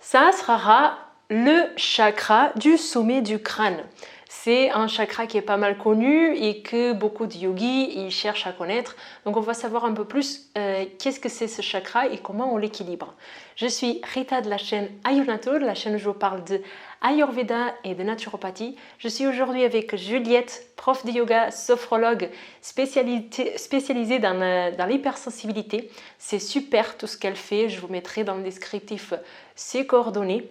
Sahasrara, le chakra du sommet du crâne. C'est un chakra qui est pas mal connu et que beaucoup de yogis ils cherchent à connaître. Donc on va savoir un peu plus qu'est-ce que c'est ce chakra et comment on l'équilibre. Je suis Rita de la chaîne Ayurnatur, la chaîne où je vous parle de Ayurveda et de naturopathie. Je suis aujourd'hui avec Juliette, prof de yoga, sophrologue spécialisée dans l'hypersensibilité. C'est super tout ce qu'elle fait, je vous mettrai dans le descriptif ses coordonnées.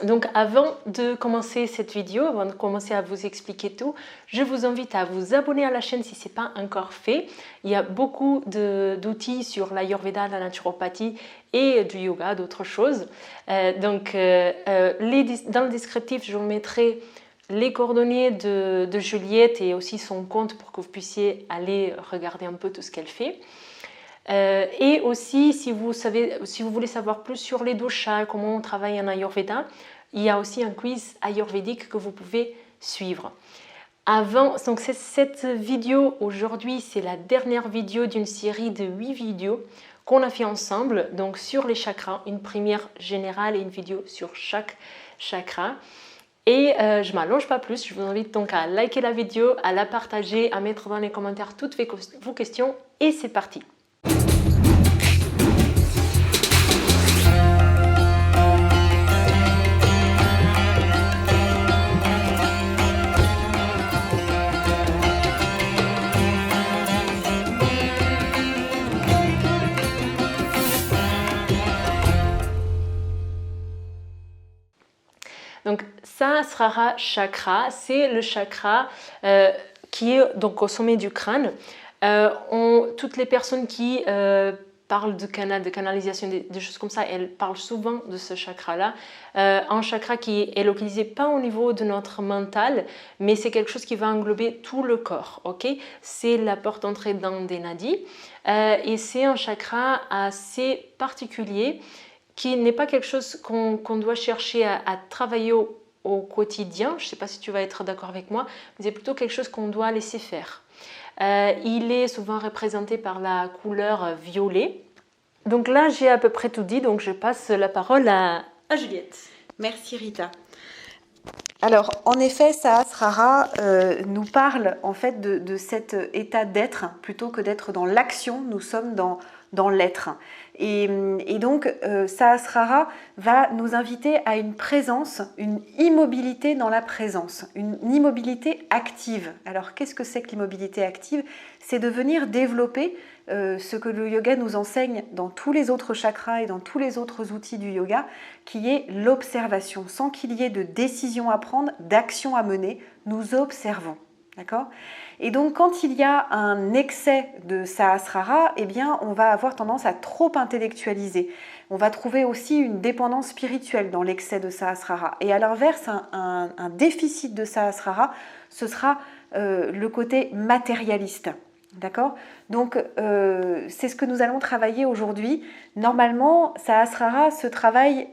Donc avant de commencer cette vidéo, avant de commencer à vous expliquer tout, je vous invite à vous abonner à la chaîne si ce n'est pas encore fait. Il y a beaucoup d'outils sur l'Ayurveda, la naturopathie et du yoga, d'autres choses. Dans le descriptif, je vous mettrai les coordonnées de Juliette et aussi son compte pour que vous puissiez aller regarder un peu tout ce qu'elle fait. Et aussi, si vous voulez savoir plus sur les doshas, comment on travaille en Ayurveda, il y a aussi un quiz ayurvédique que vous pouvez suivre. Donc cette vidéo aujourd'hui, c'est la dernière vidéo d'une série de 8 vidéos qu'on a fait ensemble, donc sur les chakras, une première générale et une vidéo sur chaque chakra. Et je ne m'allonge pas plus, je vous invite donc à liker la vidéo, à la partager, à mettre dans les commentaires toutes vos questions et c'est parti. Donc Sahasrara chakra, c'est le chakra qui est donc au sommet du crâne. Toutes les personnes qui parlent de canalisation, des choses comme ça, elles parlent souvent de ce chakra-là. Un chakra qui est localisé pas au niveau de notre mental, mais c'est quelque chose qui va englober tout le corps. Okay, c'est la porte d'entrée dans des nadis et c'est un chakra assez particulier qui n'est pas quelque chose qu'on doit chercher à travailler au quotidien. Je ne sais pas si tu vas être d'accord avec moi, mais c'est plutôt quelque chose qu'on doit laisser faire. Il est souvent représenté par la couleur violet. Donc là, j'ai à peu près tout dit, donc je passe la parole à Juliette. Merci Rita. Alors, en effet, Sahasrara nous parle en fait de cet état d'être, plutôt que d'être dans l'action, nous sommes dans l'être. Et donc, Sahasrara va nous inviter à une présence, une immobilité dans la présence, une immobilité active. Alors, qu'est-ce que c'est que l'immobilité active? C'est de venir développer ce que le yoga nous enseigne dans tous les autres chakras et dans tous les autres outils du yoga, qui est l'observation. Sans qu'il y ait de décision à prendre, d'action à mener, nous observons. D'accord ? Et donc, quand il y a un excès de Sahasrara, eh bien, on va avoir tendance à trop intellectualiser. On va trouver aussi une dépendance spirituelle dans l'excès de Sahasrara. Et à l'inverse, un déficit de Sahasrara, ce sera le côté matérialiste. D'accord ? Donc, c'est ce que nous allons travailler aujourd'hui. Normalement, Sahasrara se travaille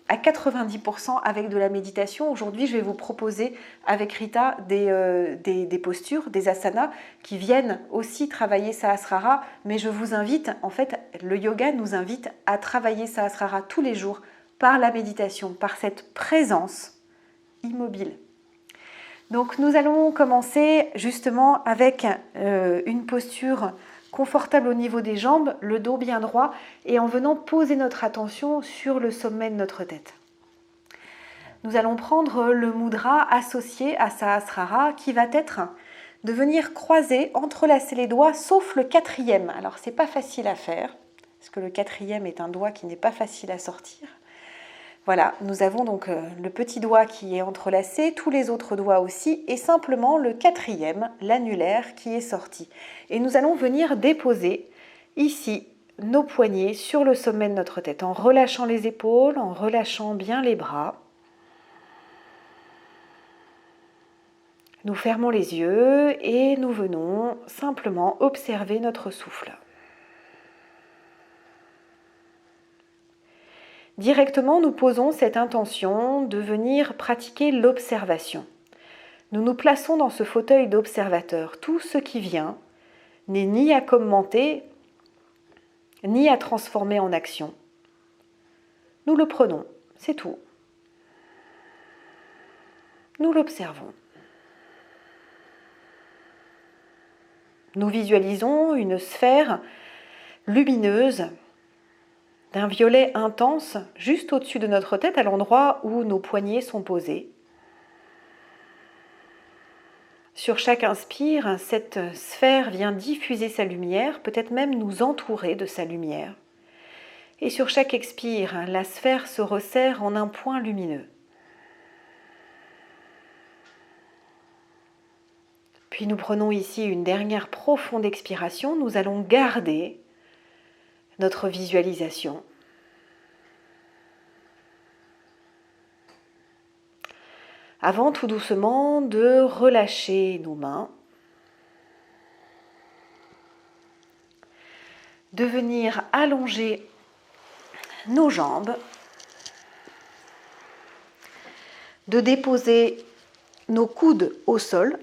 à 90% avec de la méditation. Aujourd'hui, je vais vous proposer avec Rita des postures, des asanas qui viennent aussi travailler Sahasrara, mais je vous invite, en fait, le yoga nous invite à travailler Sahasrara tous les jours par la méditation, par cette présence immobile. Donc nous allons commencer justement avec une posture confortable au niveau des jambes, le dos bien droit et en venant poser notre attention sur le sommet de notre tête. Nous allons prendre le mudra associé à Sahasrara qui va être de venir croiser, entrelacer les doigts sauf le quatrième. Alors c'est pas facile à faire parce que le quatrième est un doigt qui n'est pas facile à sortir. Voilà, nous avons donc le petit doigt qui est entrelacé, tous les autres doigts aussi, et simplement le quatrième, l'annulaire, qui est sorti. Et nous allons venir déposer ici nos poignets sur le sommet de notre tête, en relâchant les épaules, en relâchant bien les bras. Nous fermons les yeux et nous venons simplement observer notre souffle. Directement, nous posons cette intention de venir pratiquer l'observation. Nous nous plaçons dans ce fauteuil d'observateur. Tout ce qui vient n'est ni à commenter, ni à transformer en action. Nous le prenons c'est tout. Nous l'observons. Nous visualisons une sphère lumineuse d'un violet intense juste au-dessus de notre tête, à l'endroit où nos poignets sont posés. Sur chaque inspire, cette sphère vient diffuser sa lumière, peut-être même nous entourer de sa lumière. Et sur chaque expire, la sphère se resserre en un point lumineux. Puis nous prenons ici une dernière profonde expiration. Nous allons garder notre visualisation. Avant tout doucement de relâcher nos mains, de venir allonger nos jambes, de déposer nos coudes au sol,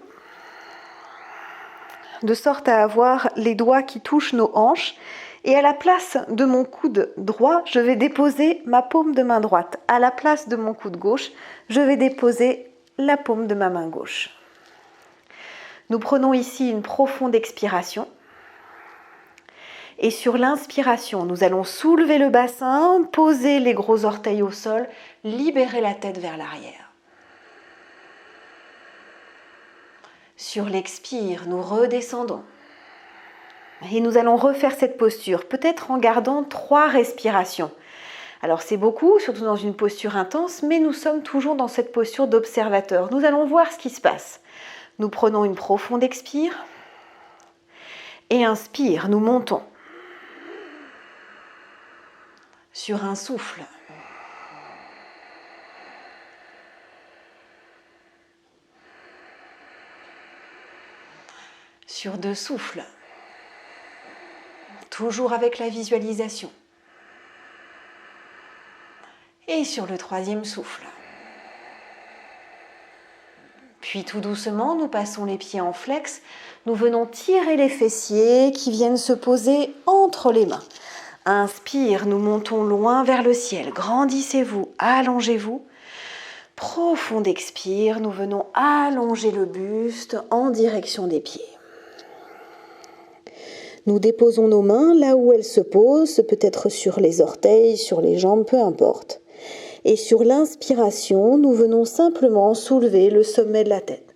de sorte à avoir les doigts qui touchent nos hanches. Et à la place de mon coude droit, je vais déposer ma paume de main droite. À la place de mon coude gauche, je vais déposer la paume de ma main gauche. Nous prenons ici une profonde expiration. Et sur l'inspiration, nous allons soulever le bassin, poser les gros orteils au sol, libérer la tête vers l'arrière. Sur l'expire, nous redescendons. Et nous allons refaire cette posture, peut-être en gardant 3 respirations. Alors c'est beaucoup, surtout dans une posture intense, mais nous sommes toujours dans cette posture d'observateur. Nous allons voir ce qui se passe. Nous prenons une profonde expire et inspire, nous montons. Sur un souffle. Sur 2 souffles. Toujours avec la visualisation. Et sur le 3e souffle. Puis tout doucement, nous passons les pieds en flex. Nous venons tirer les fessiers qui viennent se poser entre les mains. Inspire, nous montons loin vers le ciel. Grandissez-vous, allongez-vous. Profonde expire, nous venons allonger le buste en direction des pieds. Nous déposons nos mains là où elles se posent, peut-être sur les orteils, sur les jambes, peu importe. Et sur l'inspiration, nous venons simplement soulever le sommet de la tête.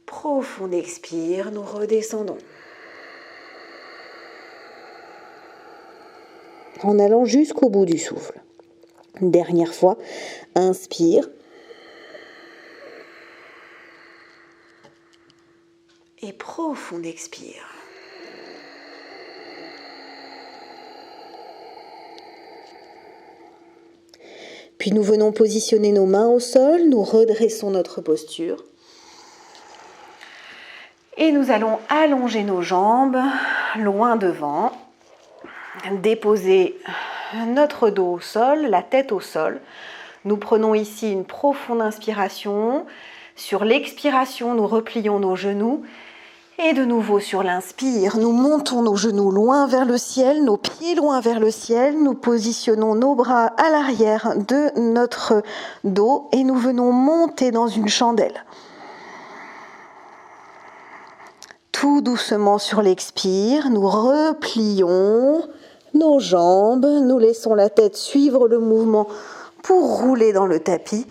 Profonde expire, nous redescendons. En allant jusqu'au bout du souffle. Une dernière fois, inspire. Et profonde expire. Puis nous venons positionner nos mains au sol, nous redressons notre posture. Et nous allons allonger nos jambes loin devant, déposer notre dos au sol, la tête au sol. Nous prenons ici une profonde inspiration. Sur l'expiration, nous replions nos genoux. Et de nouveau sur l'inspire, nous montons nos genoux loin vers le ciel, nos pieds loin vers le ciel. Nous positionnons nos bras à l'arrière de notre dos et nous venons monter dans une chandelle. Tout doucement sur l'expire, nous replions nos jambes, nous laissons la tête suivre le mouvement pour rouler dans le tapis.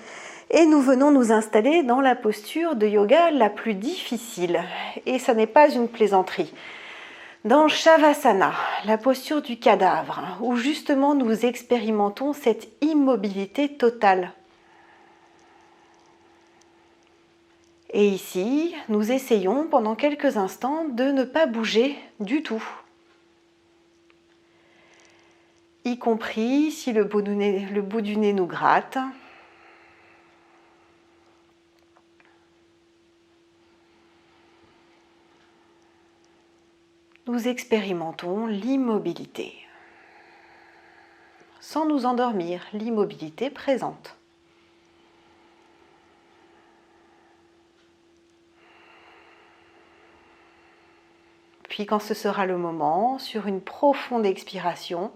Et nous venons nous installer dans la posture de yoga la plus difficile. Et ça n'est pas une plaisanterie. Dans Shavasana, la posture du cadavre, où justement nous expérimentons cette immobilité totale. Et ici, nous essayons pendant quelques instants de ne pas bouger du tout. Y compris si le bout du nez nous gratte. Nous expérimentons l'immobilité. Sans nous endormir, l'immobilité présente. Puis quand ce sera le moment, sur une profonde expiration,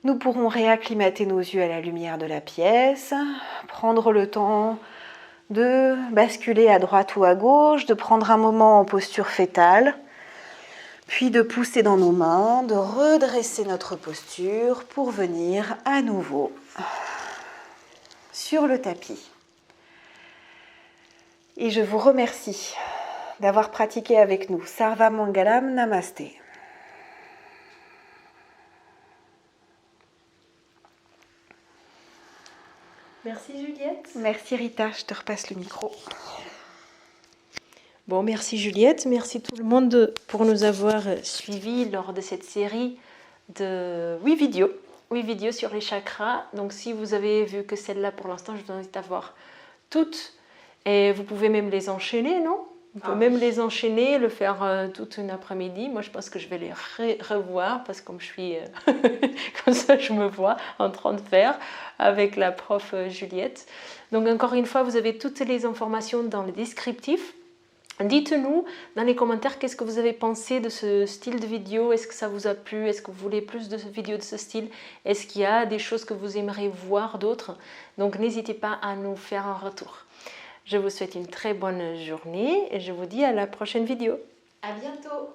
nous pourrons réacclimater nos yeux à la lumière de la pièce, prendre le temps de basculer à droite ou à gauche, de prendre un moment en posture fétale, puis de pousser dans nos mains, de redresser notre posture pour venir à nouveau sur le tapis. Et je vous remercie d'avoir pratiqué avec nous. Sarva Mangalam, Namasté. Merci Juliette. Merci Rita, je te repasse le micro. Bon, merci Juliette, merci tout le monde pour nous avoir suivis lors de cette série de 8 vidéos sur les chakras. Donc si vous avez vu que celle-là pour l'instant, je vous invite à voir toutes. Et vous pouvez même les enchaîner, non? On peut même les enchaîner, le faire toute une après-midi. Moi, je pense que je vais les revoir parce que comme je suis comme ça, je me vois en train de faire avec la prof Juliette. Donc encore une fois, vous avez toutes les informations dans le descriptif. Dites-nous dans les commentaires qu'est-ce que vous avez pensé de ce style de vidéo. Est-ce que ça vous a plu? Est-ce que vous voulez plus de vidéos de ce style? Est-ce qu'il y a des choses que vous aimeriez voir d'autres? Donc n'hésitez pas à nous faire un retour. Je vous souhaite une très bonne journée et je vous dis à la prochaine vidéo. À bientôt.